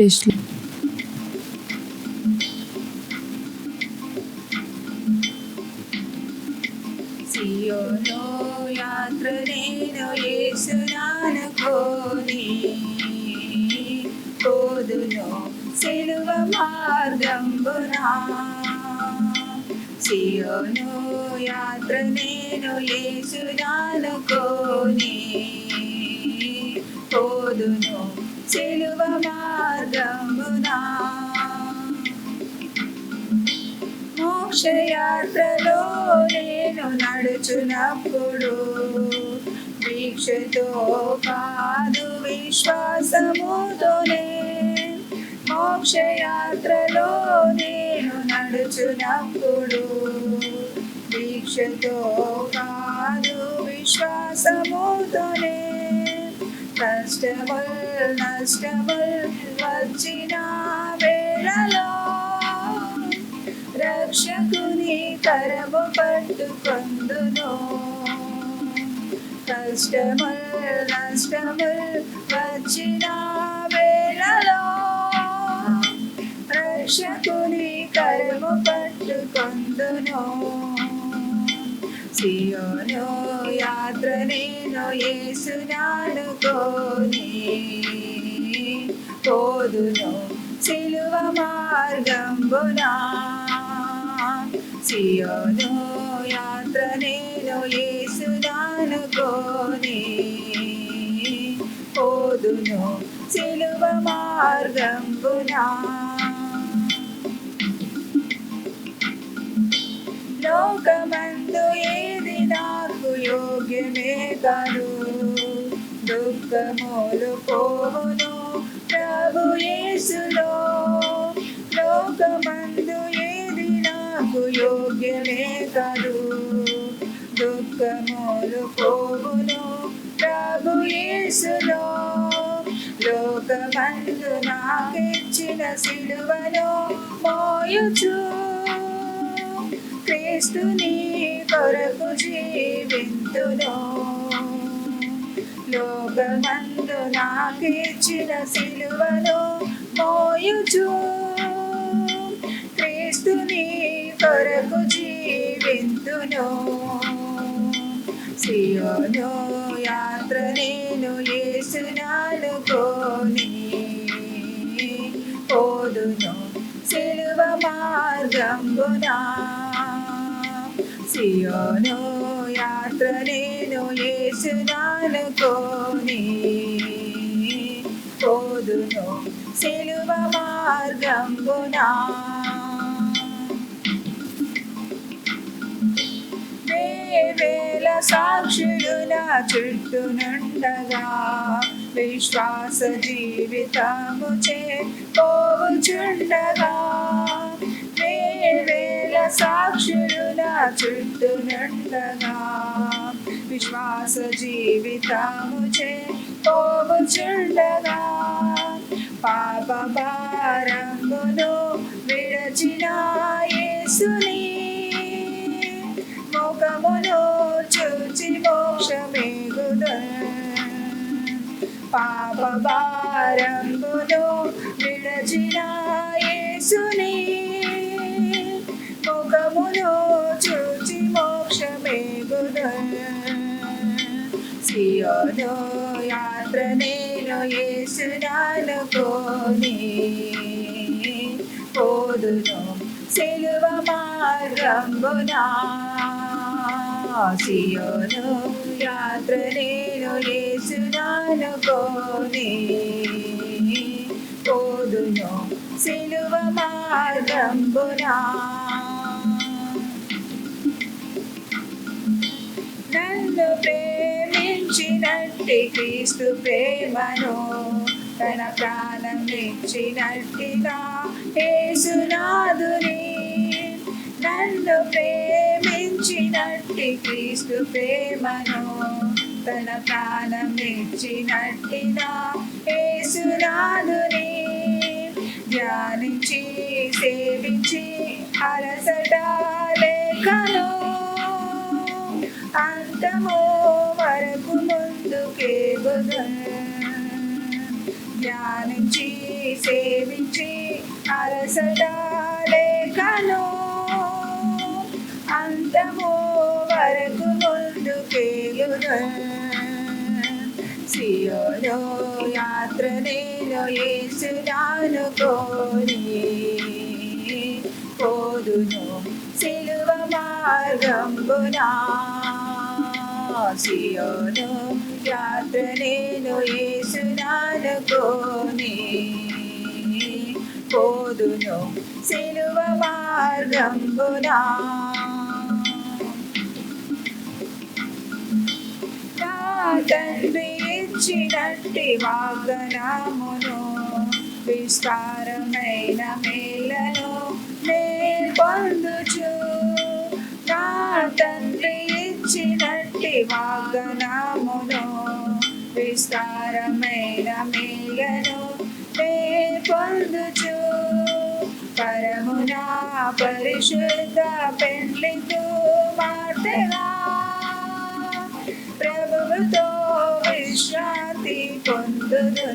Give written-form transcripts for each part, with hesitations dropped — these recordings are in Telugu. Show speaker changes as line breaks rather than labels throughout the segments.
టేస్ట్‌లో
సియోను యాత్ర నేను యేసునానుకోని పోదును సిలువ మార్గంబునా. సియోను యాత్ర నేను యేసునానుకోని పోదును సిలువ మార్గంబునా. మోక్షయాత్రలో నేను నడుచునప్పుడు దీక్షతో కాదు విశ్వాసముతోనే. మోక్షయాత్రలో నేను నడుచునప్పుడు దీక్షతో కాదు విశ్వాసముతోనే. నష్టముల్ వచ్చిన వేళలో రక్షకుని కరము పట్టుకొందును. నష్టముల్ వచ్చిన వేళలో రక్షకుని కరము పట్టుకొందును. సియోను యాత్ర నేను యేసునానుకోని పోదును సిలువ మార్గంబునా. సియోను యాత్ర నేను యేసునానుకోని పోదును సిలువ మార్గంబునా. లోకమందు ఏది నాకు యోగ్యమే కాదు, దుఃఖములు పోవును ప్రభు యేసులో. లోకమందు ఏది నాకు యోగ్యమే కాదు, దుఃఖములు పోవును ప్రభు యేసులో. లోకమందు నాకిచ్చిన సిలువను మోయుచు క్రీస్తుని కొరకు జీవింతును. లోకమందు నాకిచ్చిన సిలువను మోయుచు క్రీస్తుని కొరకు జీవింతును. సియోను యాత్ర నేను యేసునానుకోని పోదును సిలువ మార్గంబునా. సియోను యాత్ర నేను యేసునానుకోని పోదును సిలువ మార్గంబునా. వేవేల సాక్షులు నా చుట్టూనుండగా విశ్వాస జీవితముచే పోవుచుండగా. వేవేల సాక్షులు నా చుట్టూనుండగా విశ్వాస జీవితముచే పోవుచుండగా. పాప భారమును విడచిన యేసుని ముఖమును చూచి మోక్షమేగుదన్. పాప భారమును విడచిన యేసుని ముఖమును చూచి మోక్షమేగుదన్. సియోను యాత్ర నేను యేసునానుకోని పోదును సిలువ మార్గంబునా. సియోను యాత్ర నేను యేసునానుకోని పోదును సిలువ మార్గంబునా. నన్ను ప్రేమించినట్టి క్రీస్తు ప్రేమను తన ప్రాణం ఇచ్చినట్టిగా యేసునాథుని. నన్ను ప్రేమించినట్టి క్రీస్తు ప్రేమను తన ప్రాణం ఇచ్చినట్టిగా యేసునాథుని. ధ్యానించి సేవించి అలసట లేఖను అంతమో వరకు ముందుకే ధ్యానించి సేవించి అలసడాలేకను అంతము వరకు ముందుకేగును సియోను యాత్ర నేను యేసునానుకోని పోదును సిలువ మార్గంబునా సియోను యాత్ర నేను యేసునానుకోని పోదును సిలువ మార్గంబునా నా తండ్రి ఇచ్చినట్టి వాగ్దానమును విస్తారమైన మేలను నే పొందుచు నా తండ్రి ఇచ్చినట్టి వాగ్దానమును విస్తారమైన మేలను నే పొందుచు పరమున పరిశుద్ధ పెండ్లితో మాటగా ప్రభువుతో విశ్రాంతి పొందును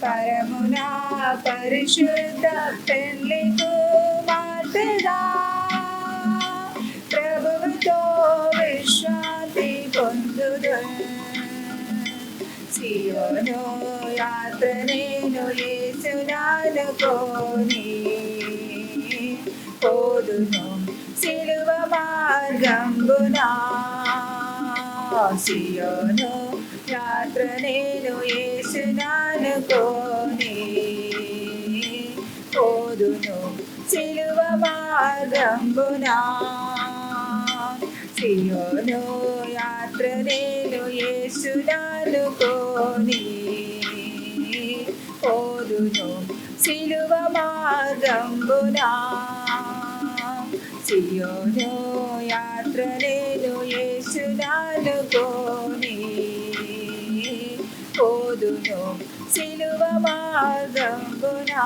పరమున పరిశుద్ధ పెండ్లితో మాటగా ప్రభువుతో విశ్రాంతి పొందును సియోను యాత్ర నేను యేసునానుకోని పోదును సిలువ మార్గంబునా సియోను యాత్ర నేను యేసునానుకోని పోదును సిలువ మార్గంబునా సియోను యాత్ర నేను యేసునానుకోని పోదును సిలువ మార్గంబునా సియోను యాత్ర నేను యేసునానుకోని పోదును సిలువ మార్గంబునా